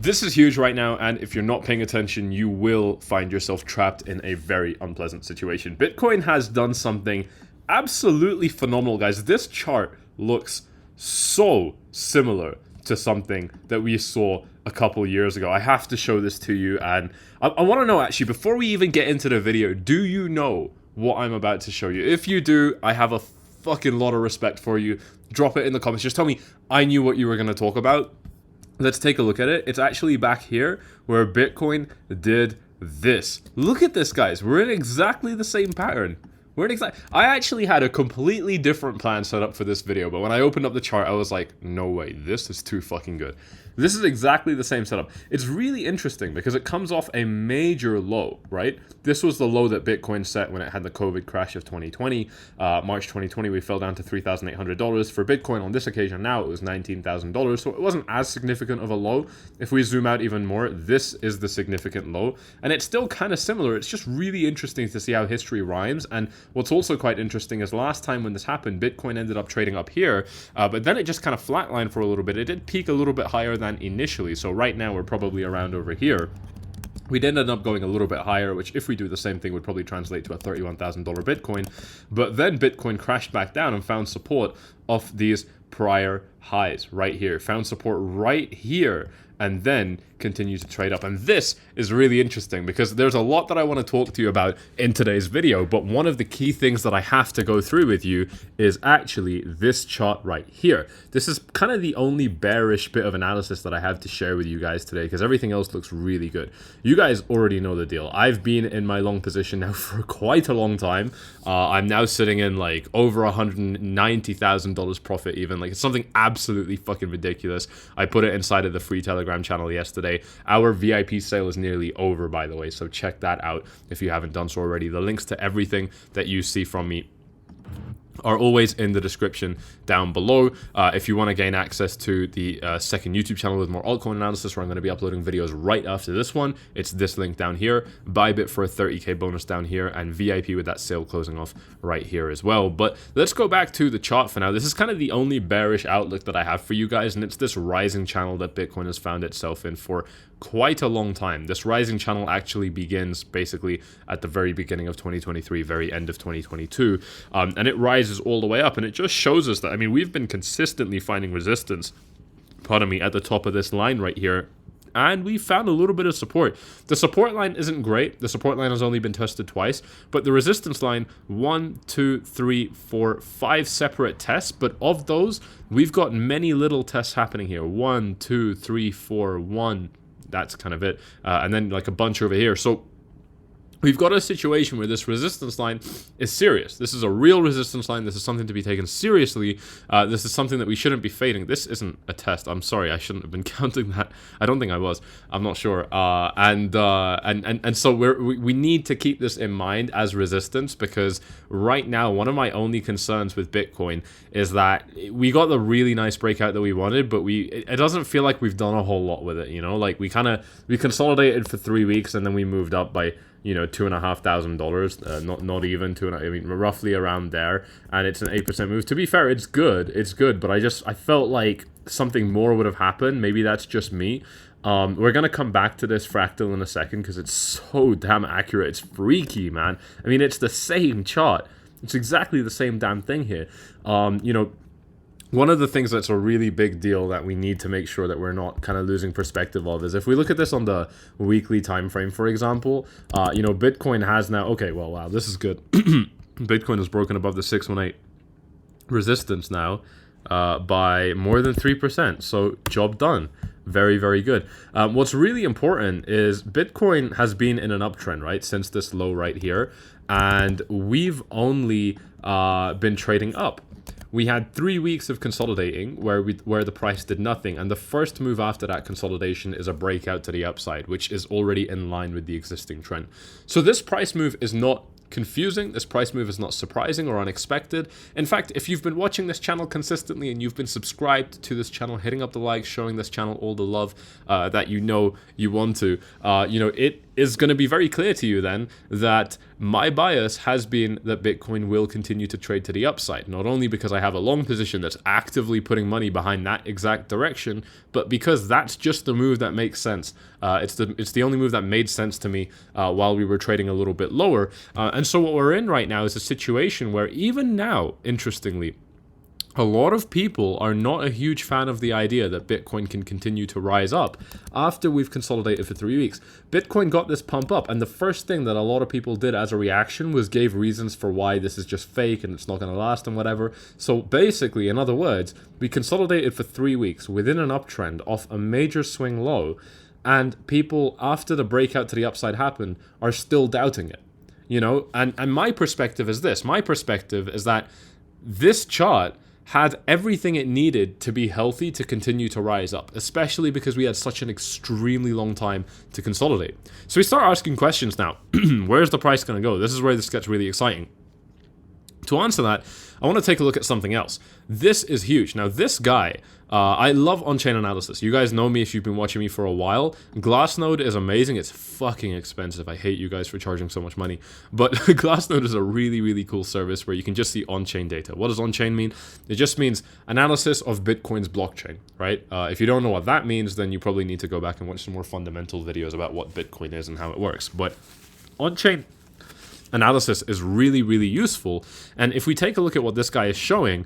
This is huge right now, and if you're not paying attention, you will find yourself trapped in a very unpleasant situation. Bitcoin has done something absolutely phenomenal, guys. This chart looks so similar to something that we saw a couple years ago. I have to show this to you, and I want to know, actually, before we even get into the video, do you know what I'm about to show you? If you do, I have a fucking lot of respect for you. Drop it in the comments. Just tell me I knew what you were going to talk about. Let's take a look at it. It's actually back here where Bitcoin did this. Look at this, guys. We're in exactly the same pattern. I actually had a completely different plan set up for this video, but when I opened up the chart, I was like, no way, this is too fucking good. This is exactly the same setup. It's really interesting because it comes off a major low, right? This was the low that Bitcoin set when it had the COVID crash of 2020. March 2020, we fell down to $3,800 for Bitcoin. On this occasion now, it was $19,000, so it wasn't as significant of a low. If we zoom out even more, this is the significant low, and it's still kind of similar. It's just really interesting to see how history rhymes. And what's also quite interesting is last time when this happened, Bitcoin ended up trading up here, but then it just kind of flatlined for a little bit. It did peak a little bit higher than initially, so right now we're probably around over here. We did end up going a little bit higher, which if we do the same thing would probably translate to a $31,000 Bitcoin, but then Bitcoin crashed back down and found support off these prior highs right here, found support right here, and then continue to trade up. And this is really interesting because there's a lot that I want to talk to you about in today's video, but one of the key things that I have to go through with you is actually this chart right here. This is kind of the only bearish bit of analysis that I have to share with you guys today because everything else looks really good. You guys already know the deal. I've been in my long position now for quite a long time. I'm now sitting in like over $190,000 profit even. Like, it's something absolutely fucking ridiculous. I put it inside of the free Telegram channel yesterday. Our VIP sale is nearly over, by the way, so check that out if you haven't done so already. The links to everything that you see from me are always in the description down below. If you want to gain access to the second YouTube channel with more altcoin analysis, where I'm going to be uploading videos right after this one, it's this link down here. Bybit for a 30k bonus down here, and VIP with that sale closing off right here as well. But let's go back to the chart for now. This is kind of the only bearish outlook that I have for you guys, and it's this rising channel that Bitcoin has found itself in for quite a long time. This rising channel actually begins basically at the very beginning of 2023, very end of 2022, and it rises all the way up, and it just shows us that, I mean, we've been consistently finding resistance, pardon me, at the top of this line right here, and we found a little bit of support. The support line isn't great. The support line has only been tested twice, but the resistance line, 1, 2, 3, 4, 5 separate tests, but of those, we've got many little tests happening here. 1, 2, 3, 4, 1, that's kind of it, and then like a bunch over here. So we've got a situation where this resistance line is serious. This is a real resistance line. This is something to be taken seriously. This is something that we shouldn't be fading. This isn't a test. I'm sorry, I shouldn't have been counting that. I don't think I was. I'm not sure. And so we need to keep this in mind as resistance, because right now one of my only concerns with Bitcoin is that we got the really nice breakout that we wanted, but it doesn't feel like we've done a whole lot with it. You know, like we consolidated for 3 weeks and then we moved up by, you know, $2,500, not even two, I mean, roughly around there, and it's an 8% move. To be fair, it's good, but I felt like something more would have happened. Maybe that's just me. We're gonna come back to this fractal in a second because it's so damn accurate. It's freaky, man. I mean, it's the same chart. It's exactly the same damn thing here. You know, one of the things that's a really big deal that we need to make sure that we're not kind of losing perspective of is if we look at this on the weekly time frame, for example, you know, Bitcoin has now, okay, well, wow, this is good. Bitcoin has broken above the 618 resistance now by more than 3%. So job done. Very, very good. What's really important is Bitcoin has been in an uptrend, right, since this low right here, and we've only been trading up. We had 3 weeks of consolidating where the price did nothing, and the first move after that consolidation is a breakout to the upside, which is already in line with the existing trend. So this price move is not confusing. This price move is not surprising or unexpected. In fact, if you've been watching this channel consistently and you've been subscribed to this channel, hitting up the likes, showing this channel all the love that you know you want to, you know, is going to be very clear to you then that my bias has been that Bitcoin will continue to trade to the upside, not only because I have a long position that's actively putting money behind that exact direction, but because that's just the move that makes sense. It's the only move that made sense to me while we were trading a little bit lower. And so what we're in right now is a situation where even now, interestingly, a lot of people are not a huge fan of the idea that Bitcoin can continue to rise up after we've consolidated for 3 weeks. Bitcoin got this pump up, and the first thing that a lot of people did as a reaction was gave reasons for why this is just fake and it's not going to last and whatever. So basically, in other words, we consolidated for 3 weeks within an uptrend off a major swing low, and people, after the breakout to the upside happened, are still doubting it. You know, and my perspective is this. My perspective is that this chart had everything it needed to be healthy to continue to rise up, especially because we had such an extremely long time to consolidate. So we start asking questions now. Where's the price going to go? This is where this gets really exciting. To answer that, I want to take a look at something else. This is huge. Now, this guy, I love on-chain analysis. You guys know me if you've been watching me for a while. Glassnode is amazing. It's fucking expensive. I hate you guys for charging so much money. But Glassnode is a really, really cool service where you can just see on-chain data. What does on-chain mean? It just means analysis of Bitcoin's blockchain, right? If you don't know what that means, then you probably need to go back and watch some more fundamental videos about what Bitcoin is and how it works. But on-chain analysis is really, really useful. And if we take a look at what this guy is showing,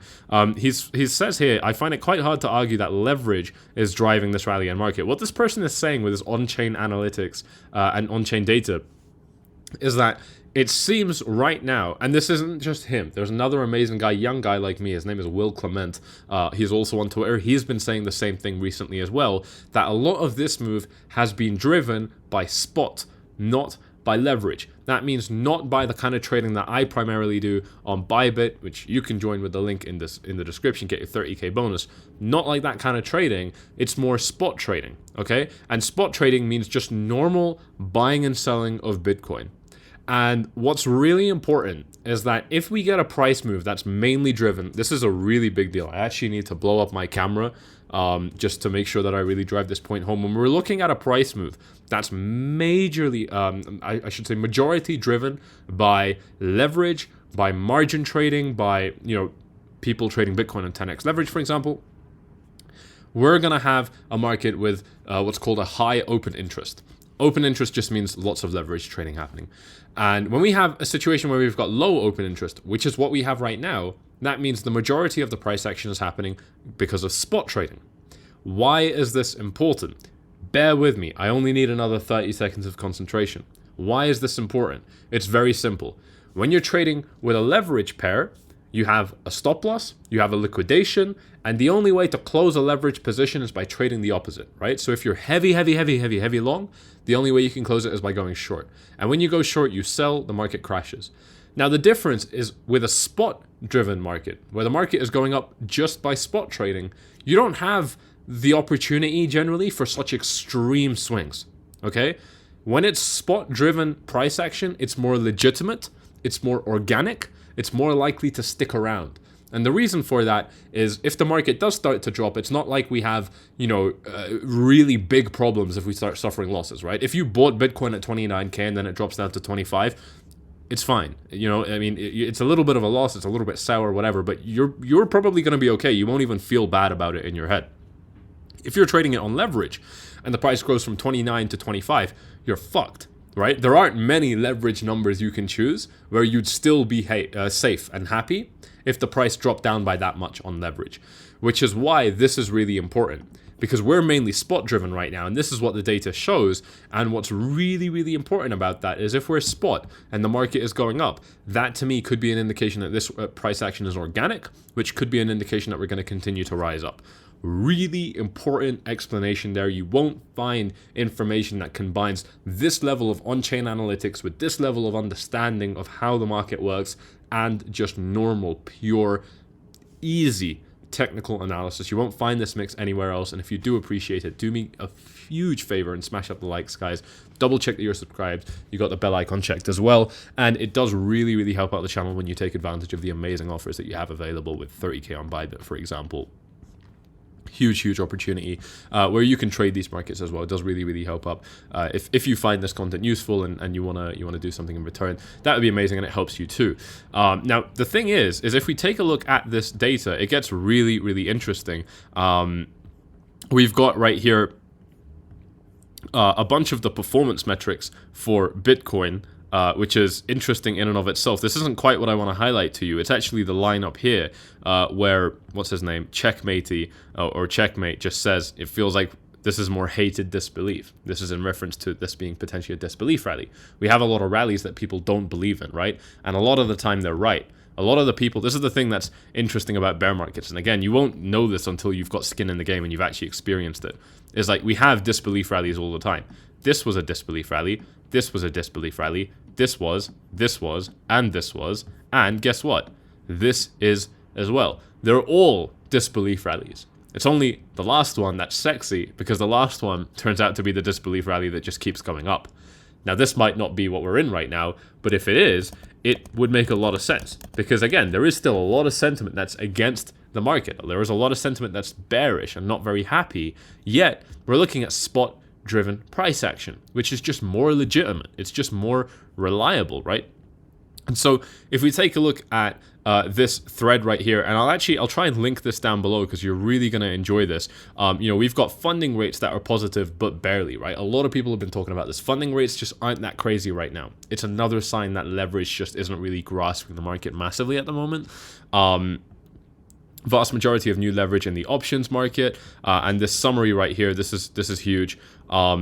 he says here, I find it quite hard to argue that leverage is driving this rally in market. What this person is saying with his on-chain analytics and on-chain data is that it seems right now, and this isn't just him, there's another amazing guy, young guy like me, his name is 𝐕𝐵𝐾𝐿𝐷. He's also on Twitter. He's been saying the same thing recently as well, that a lot of this move has been driven by spot, not by leverage. That means not by the kind of trading that I primarily do on Bybit, which you can join with the link in the description, get your 30k bonus. Not like that kind of trading. It's more spot trading, okay? And spot trading means just normal buying and selling of Bitcoin. And what's really important is that if we get a price move that's mainly driven, this is a really big deal. I actually need to blow up my camera just to make sure that I really drive this point home. When we're looking at a price move that's majorly, I should say majority driven by leverage, by margin trading, by, you know, people trading Bitcoin on 10x leverage, for example, we're going to have a market with what's called a high open interest. Open interest just means lots of leverage trading happening. And when we have a situation where we've got low open interest, which is what we have right now, that means the majority of the price action is happening because of spot trading. Why is this important? Bear with me. I only need another 30 seconds of concentration. Why is this important? It's very simple. When you're trading with a leverage pair, you have a stop loss, you have a liquidation, and the only way to close a leverage position is by trading the opposite, right? So if you're heavy long, the only way you can close it is by going short. And when you go short, you sell, the market crashes. Now the difference is with a spot-driven market, where the market is going up just by spot trading, you don't have the opportunity generally for such extreme swings, okay? When it's spot-driven price action, it's more legitimate, it's more organic, it's more likely to stick around. And the reason for that is if the market does start to drop, it's not like we have, you know, really big problems if we start suffering losses, right? If you bought Bitcoin at 29k and then it drops down to 25, it's fine. You know, I mean, it's a little bit of a loss, it's a little bit sour, whatever, but you're probably going to be okay. You won't even feel bad about it in your head. If you're trading it on leverage and the price goes from 29 to 25, you're fucked. Right? There aren't many leverage numbers you can choose where you'd still be safe and happy if the price dropped down by that much on leverage, which is why this is really important, because we're mainly spot driven right now, and this is what the data shows. And what's really, really important about that is if we're spot and the market is going up, that to me could be an indication that this price action is organic, which could be an indication that we're going to continue to rise up. Really important explanation there. You won't find information that combines this level of on-chain analytics with this level of understanding of how the market works and just normal, pure, easy technical analysis. You won't find this mix anywhere else. And if you do appreciate it, do me a huge favor and smash up the likes, guys. Double check that you're subscribed. You got the bell icon checked as well. And it does really, really help out the channel when you take advantage of the amazing offers that you have available with 30k on Bybit, for example. huge opportunity where you can trade these markets as well. It does really help up. If you find this content useful and you wanna do something in return, that would be amazing, and it helps you too. Now the thing is if we take a look at this data, it gets really interesting. We've got right here a bunch of the performance metrics for Bitcoin, which is interesting in and of itself. This isn't quite what I want to highlight to you. It's actually the line up here where, what's his name, 𝐂𝐗𝐂𝐇 or Checkmate just says, it feels like this is more hated disbelief. This is in reference to this being potentially a disbelief rally. We have a lot of rallies that people don't believe in, right? And a lot of the time they're right. A lot of the people, this is the thing that's interesting about bear markets, and again, you won't know this until you've got skin in the game and you've actually experienced it, is like we have disbelief rallies all the time. This was a disbelief rally, this was a disbelief rally, this was, and this was, and guess what? This is as well. They're all disbelief rallies. It's only the last one that's sexy, because the last one turns out to be the disbelief rally that just keeps going up. Now, this might not be what we're in right now, but if it is, it would make a lot of sense. Because again, there is still a lot of sentiment that's against the market. There is a lot of sentiment that's bearish and not very happy. Yet, we're looking at spot-driven price action, which is just more legitimate. It's just more reliable, right? And so if we take a look at this thread right here, and I'll try and link this down below because you're really going to enjoy this. We've got funding rates that are positive, but barely, right? A lot of people have been talking about this. Funding rates just aren't that crazy right now. It's another sign that leverage just isn't really grasping the market massively at the moment. Vast majority of new leverage in the options market, and this summary right here, this is huge.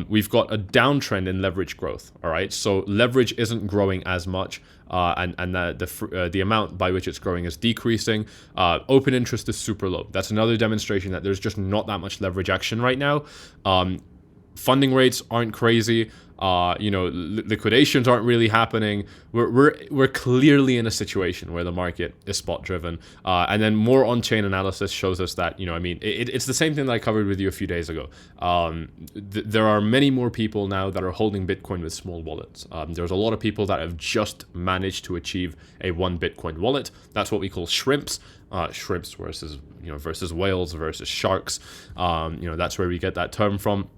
We've got a downtrend in leverage growth. All right, so leverage isn't growing as much, and the amount by which it's growing is decreasing. Open interest is super low. That's another demonstration that there's just not that much leverage action right now. Funding rates aren't crazy. Liquidations aren't really happening. We're clearly in a situation where the market is spot driven, and then more on-chain analysis shows us that it's the same thing that I covered with you a few days ago. There are many more people now that are holding Bitcoin with small wallets. There's a lot of people that have just managed to achieve a 1 Bitcoin wallet. That's what we call shrimps. Shrimps versus whales versus sharks. That's where we get that term from.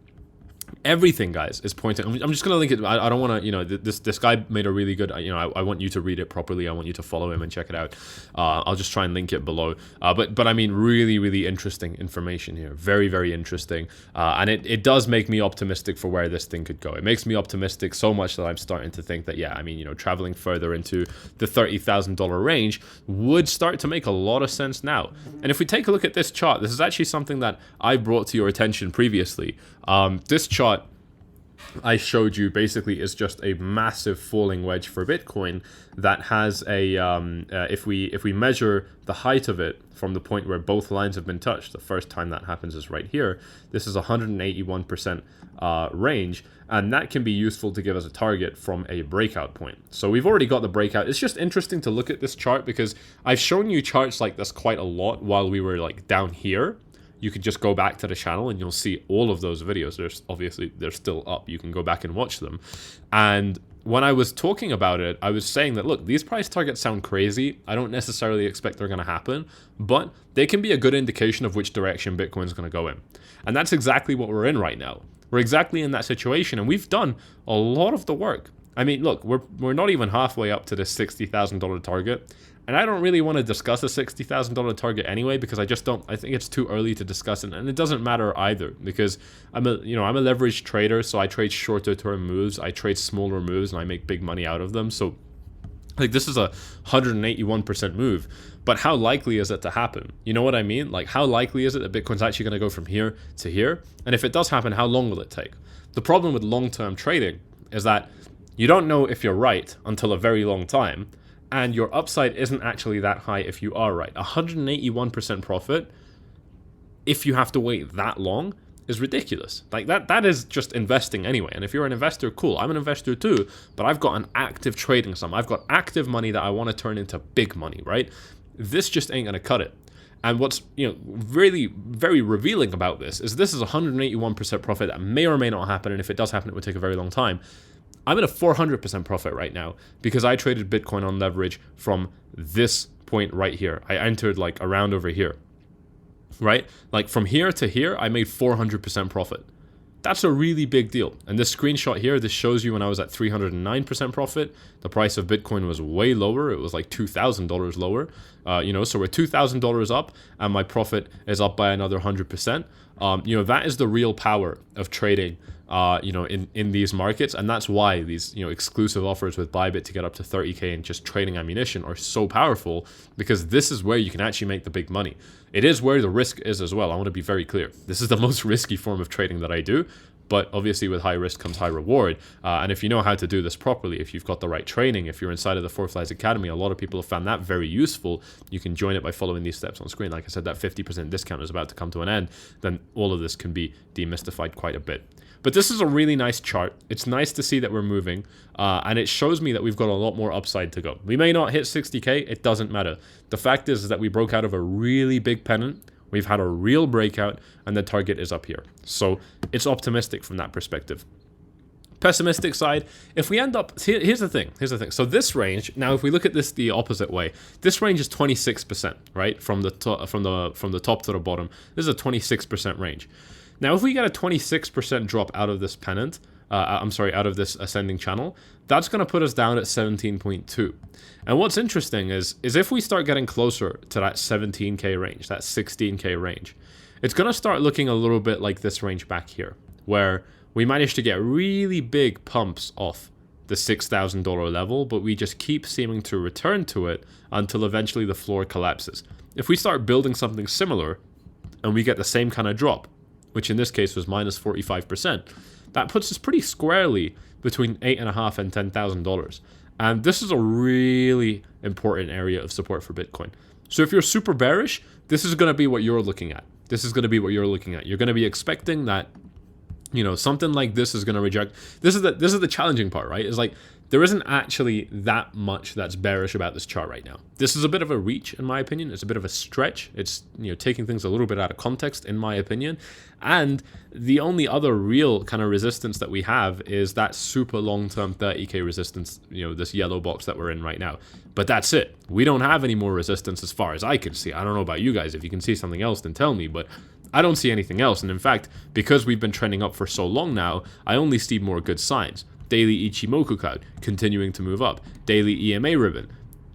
Everything, guys, is pointing. I'm just gonna link it. I don't want to. This guy made a really good. I want you to read it properly. I want you to follow him and check it out. I'll just try and link it below. But I mean, really interesting information here. Very interesting. And it does make me optimistic for where this thing could go. It makes me optimistic so much that I'm starting to think that traveling further into the $30,000 range would start to make a lot of sense now. And if we take a look at this chart, this is actually something that I brought to your attention previously. This chart I showed you basically is just a massive falling wedge for Bitcoin that has a if we measure the height of it from the point where both lines have been touched, the first time that happens is right here. This is 181% range, and that can be useful to give us a target from a breakout point. So we've already got the breakout. It's just interesting to look at this chart because I've shown you charts like this quite a lot while we were like down here. You could just go back to the channel and you'll see all of those videos. They're still up. You can go back and watch them. And when I was talking about it, I was saying that, look, these price targets sound crazy. I don't necessarily expect they're going to happen, but they can be a good indication of which direction Bitcoin's going to go in. And that's exactly what we're in right now. We're exactly in that situation, and we've done a lot of the work. I mean, look, we're not even halfway up to this $60,000 target. And I don't really want to discuss a $60,000 target anyway, because I think it's too early to discuss it. And it doesn't matter either, because I'm a leveraged trader. So I trade shorter term moves. I trade smaller moves and I make big money out of them. So like this is a 181% move, but how likely is it to happen? You know what I mean? Like how likely is it that Bitcoin's actually going to go from here to here? And if it does happen, how long will it take? The problem with long-term trading is that you don't know if you're right until a very long time. And your upside isn't actually that high if you are right. 181% profit, if you have to wait that long, is ridiculous. Like that is just investing anyway. And if you're an investor, cool. I'm an investor too, but I've got an active trading sum. I've got active money that I want to turn into big money, right? This just ain't gonna cut it. And what's really very revealing about this is 181% profit that may or may not happen, and if it does happen, it would take a very long time. I'm at a 400% profit right now because I traded Bitcoin on leverage from this point right here. I entered like around over here. right? Like from here to here, I made 400% profit. That's a really big deal. And this screenshot here, this shows you when I was at 309% profit, the price of Bitcoin was way lower. It was like $2,000 lower. You know, so we're $2,000 up and my profit is up by another 100%. You know, that is the real power of trading, you know, in these markets. And that's why these, you know, exclusive offers with Bybit to get up to 30K and just trading ammunition are so powerful, because this is where you can actually make the big money. It is where the risk is as well. I want to be very clear. This is the most risky form of trading that I do, but obviously with high risk comes high reward. And if you know how to do this properly, if you've got the right training, if you're inside of the 𝐷𝗫𝐹𝐺 Academy, a lot of people have found that very useful. You can join it by following these steps on screen. Like I said, that 50% discount is about to come to an end. Then all of this can be demystified quite a bit. But this is a really nice chart. It's nice to see that we're moving, and it shows me that we've got a lot more upside to go. We may not hit 60K, it doesn't matter. The fact is that we broke out of a really big pennant, we've had a real breakout, and the target is up here. So it's optimistic from that perspective. Pessimistic side, if we end up, here's the thing. So this range, now if we look at this the opposite way, this range is 26%, right? From the top to the bottom, this is a 26% range. Now, if we get a 26% drop out of this pennant, out of this ascending channel, that's going to put us down at 17.2. And what's interesting is if we start getting closer to that 17K range, that 16K range, it's going to start looking a little bit like this range back here, where we managed to get really big pumps off the $6,000 level, but we just keep seeming to return to it until eventually the floor collapses. If we start building something similar and we get the same kind of drop, which in this case was minus 45%, that puts us pretty squarely between $8,500 and $10,000. And this is a really important area of support for Bitcoin. So if you're super bearish, this is going to be what you're looking at. You're going to be expecting that, you know, something like this is going to reject. This is the challenging part, right? It's like there isn't actually that much that's bearish about this chart right now. This is a bit of a reach, in my opinion. It's a bit of a stretch. It's, you know, taking things a little bit out of context, in my opinion. And the only other real kind of resistance that we have is that super long-term 30K resistance, you know, this yellow box that we're in right now. But that's it. We don't have any more resistance as far as I can see. I don't know about you guys. If you can see something else, then tell me. But I don't see anything else. And in fact, because we've been trending up for so long now, I only see more good signs. Daily Ichimoku cloud continuing to move up. Daily EMA ribbon.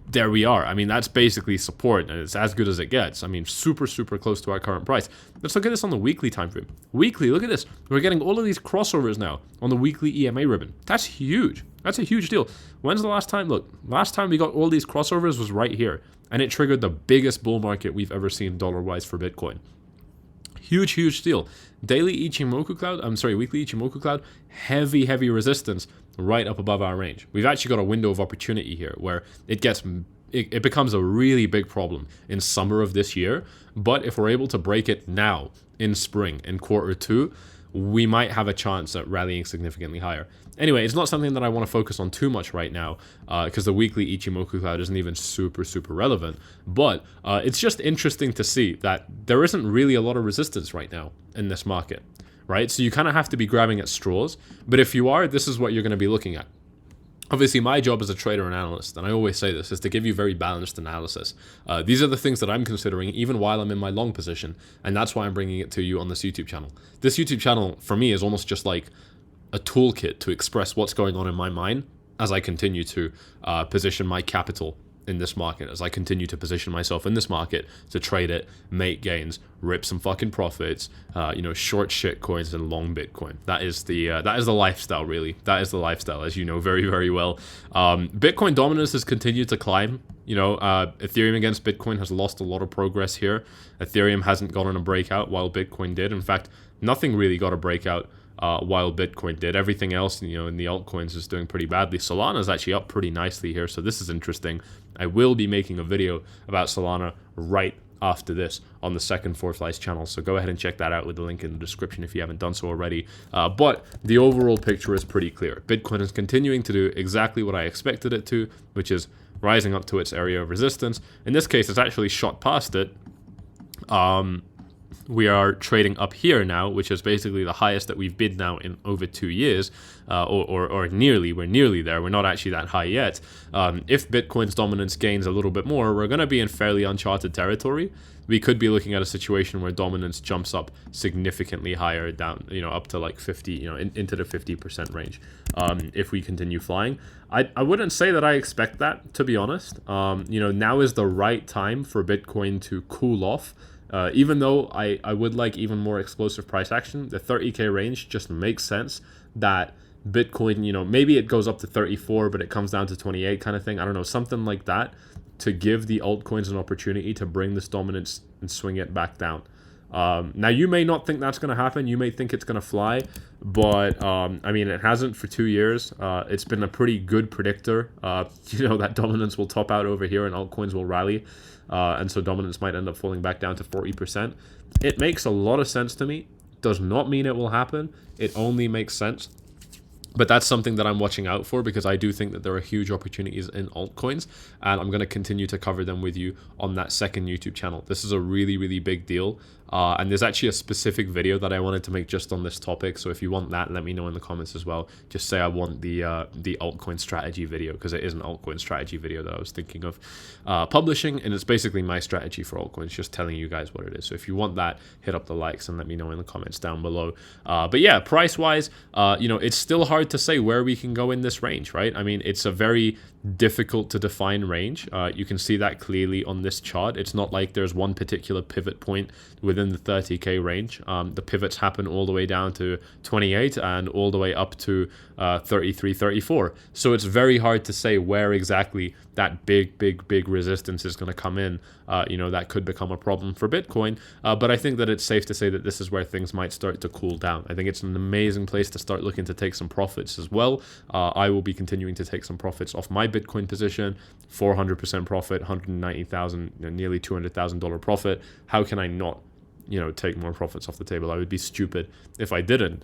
There we are. I mean, that's basically support, and it's as good as it gets. I mean, super, super close to our current price. Let's look at this on the weekly time frame. Weekly, look at this. We're getting all of these crossovers now on the weekly EMA ribbon. That's huge. That's a huge deal. When's the last time? Look, last time we got all these crossovers was right here, and it triggered the biggest bull market we've ever seen dollar-wise for Bitcoin. Huge, huge deal. Daily Ichimoku cloud, weekly Ichimoku cloud, heavy resistance right up above our range. We've actually got a window of opportunity here where it becomes a really big problem in summer of this year. But if we're able to break it now in spring, in Q2, we might have a chance at rallying significantly higher. Anyway, it's not something that I want to focus on too much right now, because the weekly Ichimoku cloud isn't even super relevant. But it's just interesting to see that there isn't really a lot of resistance right now in this market, right? So you kind of have to be grabbing at straws. But if you are, this is what you're going to be looking at. Obviously, my job as a trader and analyst, and I always say this, is to give you very balanced analysis. These are the things that I'm considering even while I'm in my long position, and that's why I'm bringing it to you on this YouTube channel. This YouTube channel, for me, is almost just like a toolkit to express what's going on in my mind as I continue to position my capital in this market, as I continue to position myself in this market to trade it, make gains, rip some fucking profits, you know, short shit coins and long Bitcoin. That is the lifestyle, really. That is the lifestyle, as you know very well. Bitcoin dominance has continued to climb. You know, Ethereum against Bitcoin has lost a lot of progress here. Ethereum hasn't gotten a breakout while Bitcoin did. In fact, nothing really got a breakout while Bitcoin did. Everything else, you know, in the altcoins is doing pretty badly. Solana's actually up pretty nicely here, so this is interesting. I will be making a video about Solana right after this on the second 𝐷𝗫𝐹𝐺 channel, so go ahead and check that out with the link in the description if you haven't done so already. But the overall picture is pretty clear. Bitcoin is continuing to do exactly what I expected it to, which is rising up to its area of resistance. In this case, it's actually shot past it. we are trading up here now, which is basically the highest that we've bid now in over 2 years, or nearly. We're nearly there. We're not actually that high yet. If Bitcoin's dominance gains a little bit more, we're going to be in fairly uncharted territory. We could be looking at a situation where dominance jumps up significantly higher, down, up to like 50, into the 50% range, if we continue flying. I wouldn't say that I expect that, to be honest. Now is the right time for Bitcoin to cool off. Even though I would like even more explosive price action, the 30K range just makes sense. That Bitcoin, maybe it goes up to 34, but it comes down to 28 kind of thing. I don't know, something like that, to give the altcoins an opportunity to bring this dominance and swing it back down. Now, you may not think that's going to happen. You may think it's going to fly, but it hasn't for 2 years. It's been a pretty good predictor. That dominance will top out over here and altcoins will rally. And so dominance might end up falling back down to 40%. It makes a lot of sense to me. Does not mean it will happen. It only makes sense. But that's something that I'm watching out for, because I do think that there are huge opportunities in altcoins, and I'm going to continue to cover them with you on that second YouTube channel. This is a really, really big deal. And there's actually a specific video that I wanted to make just on this topic. So if you want that, let me know in the comments as well. Just say I want the altcoin strategy video, because it is an altcoin strategy video that I was thinking of publishing. And it's basically my strategy for altcoins, just telling you guys what it is. So if you want that, hit up the likes and let me know in the comments down below. But yeah, price-wise, it's still hard to say where we can go in this range, right? I mean, it's a very difficult to define range. You can see that clearly on this chart. It's not like there's one particular pivot point within the 30K range. The pivots happen all the way down to 28 and all the way up to 33, 34. So it's very hard to say where exactly that big resistance is going to come in. That could become a problem for Bitcoin. But I think that it's safe to say that this is where things might start to cool down. I think it's an amazing place to start looking to take some profits as well. I will be continuing to take some profits off my Bitcoin position. 400% profit, 190,000, nearly $200,000 profit. How can I not take more profits off the table? I would be stupid if I didn't.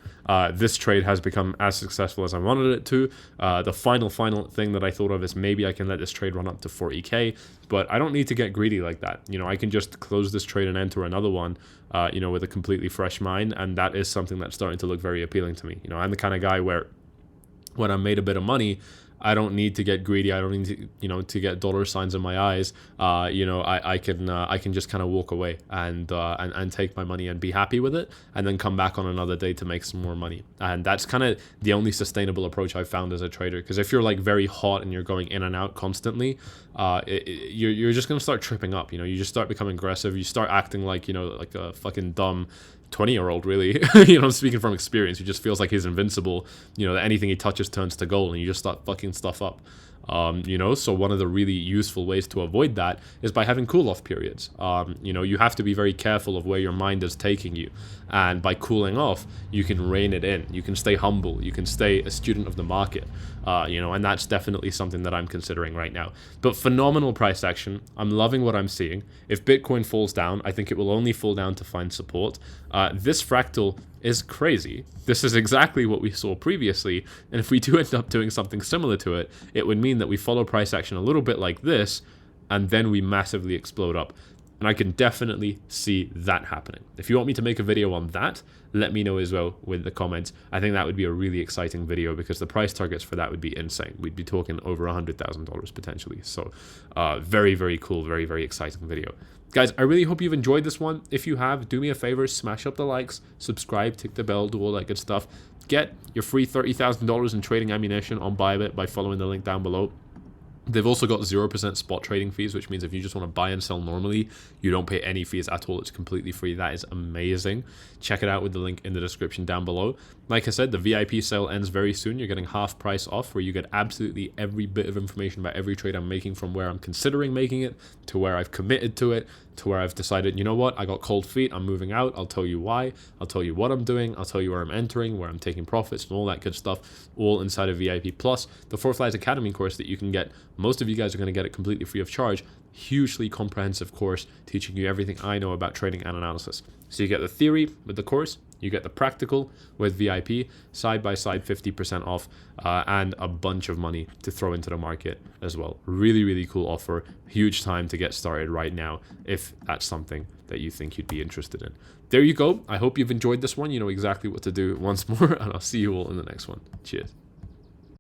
This trade has become as successful as I wanted it to. The final thing that I thought of is maybe I can let this trade run up to 40K, but I don't need to get greedy like that. I can just close this trade and enter another one, with a completely fresh mind, and that is something that's starting to look very appealing to me. I'm the kind of guy where when I made a bit of money, I don't need to get greedy. I don't need to, to get dollar signs in my eyes. I can just kind of walk away and take my money and be happy with it, and then come back on another day to make some more money. And that's kind of the only sustainable approach I've found as a trader. Because if you're like very hot and you're going in and out constantly, you're just gonna start tripping up. You just start becoming aggressive. You start acting like like a fucking dumb 20-year-old, really. I'm speaking from experience. He just feels like he's invincible, that anything he touches turns to gold, and you just start fucking stuff up. So one of the really useful ways to avoid that is by having cool-off periods. You have to be very careful of where your mind is taking you, and by cooling off, you can rein it in. You can stay humble. You can stay a student of the market. And that's definitely something that I'm considering right now. But phenomenal price action. I'm loving what I'm seeing. If Bitcoin falls down, I think it will only fall down to find support. This fractal is crazy. This is exactly what we saw previously, and if we do end up doing something similar to it, it would mean that we follow price action a little bit like this, and then we massively explode up. And I can definitely see that happening. If you want me to make a video on that, let me know as well with the comments. I think that would be a really exciting video, because the price targets for that would be insane. We'd be talking over $100,000 potentially. So very, very cool, very, very exciting video. Guys, I really hope you've enjoyed this one. If you have, do me a favor, smash up the likes, subscribe, tick the bell, do all that good stuff. Get your free $30,000 in trading ammunition on Bybit by following the link down below. They've also got 0% spot trading fees, which means if you just want to buy and sell normally, you don't pay any fees at all. It's completely free. That is amazing. Check it out with the link in the description down below. Like I said, the VIP sale ends very soon. You're getting half price off, where you get absolutely every bit of information about every trade I'm making, from where I'm considering making it, to where I've committed to it, to where I've decided, you know what, I got cold feet, I'm moving out. I'll tell you why. I'll tell you what I'm doing. I'll tell you where I'm entering, where I'm taking profits, and all that good stuff, all inside of VIP. Plus, the 𝐴𝐵𝐺𝐸 Academy course that you can get Most of you guys are going to get it completely free of charge. Hugely comprehensive course teaching you everything I know about trading and analysis. So you get the theory with the course, you get the practical with VIP, side by side 50% off, and a bunch of money to throw into the market as well. Really, really cool offer. Huge time to get started right now if that's something that you think you'd be interested in. There you go. I hope you've enjoyed this one. You know exactly what to do once more, and I'll see you all in the next one. Cheers.